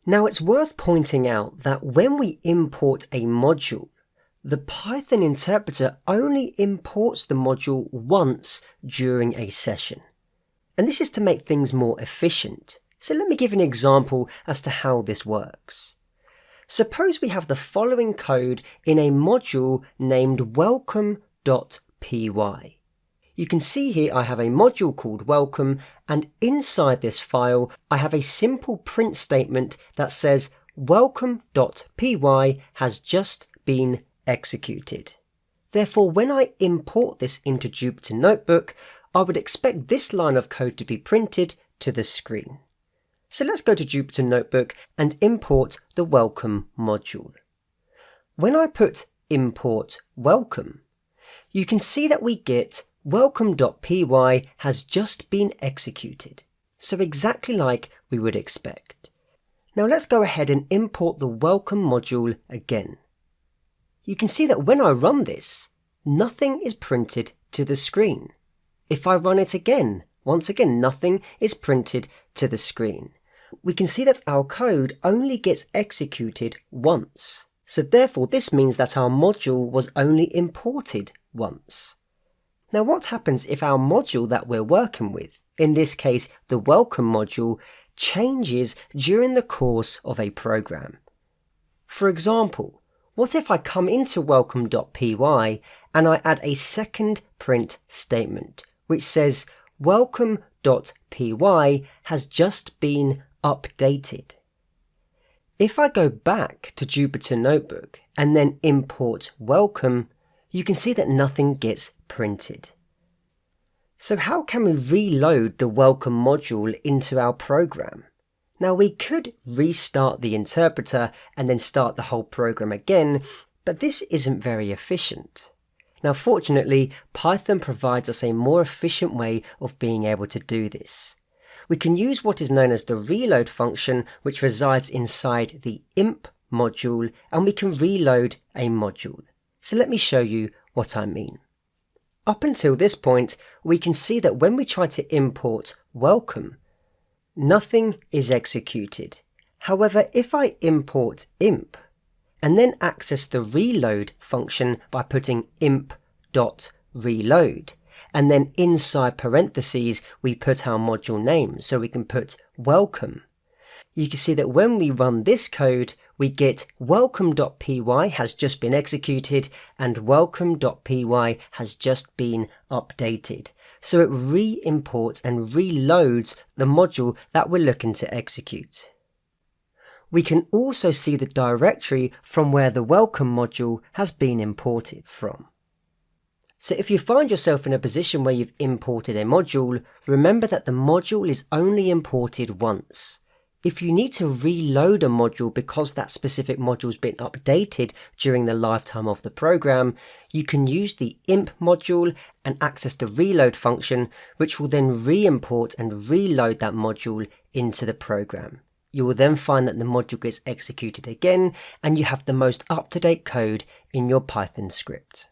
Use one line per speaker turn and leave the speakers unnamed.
Now it's worth pointing out that when we import a module, the Python interpreter only imports the module once during a session. And this is to make things more efficient. So let me give an example as to how this works. Suppose we have the following code in a module named welcome.py. You can see here I have a module called welcome, and inside this file I have a simple print statement that says welcome.py has just been executed. Therefore, when I import this into Jupyter Notebook, I would expect this line of code to be printed to the screen. So let's go to Jupyter Notebook and import the welcome module. When I put import welcome, you can see that we get welcome.py has just been executed. So exactly like we would expect. Now let's go ahead and import the welcome module again. You can see that when I run this, nothing is printed to the screen. If I run it again, once again, nothing is printed to the screen. We can see that our code only gets executed once. So therefore, this means that our module was only imported once. Now what happens if our module that we're working with, in this case the welcome module, changes during the course of a program? For example, what if I come into welcome.py and I add a second print statement which says welcome.py has just been updated? If I go back to Jupyter Notebook and then import welcome, you can see that nothing gets printed. So how can we reload the welcome module into our program? Now we could restart the interpreter and then start the whole program again, but this isn't very efficient. Now fortunately, Python provides us a more efficient way of being able to do this. We can use what is known as the reload function, which resides inside the imp module, and we can reload a module. So let me show you what I mean. Up until this point, we can see that when we try to import welcome, nothing is executed. However, if I import imp and then access the reload function by putting imp.reload, and then inside parentheses we put our module name, so we can put welcome, you can see that when we run this code, we get welcome.py has just been executed and welcome.py has just been updated. So it re-imports and reloads the module that we're looking to execute. We can also see the directory from where the welcome module has been imported from. So if you find yourself in a position where you've imported a module, remember that the module is only imported once. If you need to reload a module because that specific module's been updated during the lifetime of the program, you can use the imp module and access the reload function, which will then re-import and reload that module into the program. You will then find that the module gets executed again and you have the most up-to-date code in your Python script.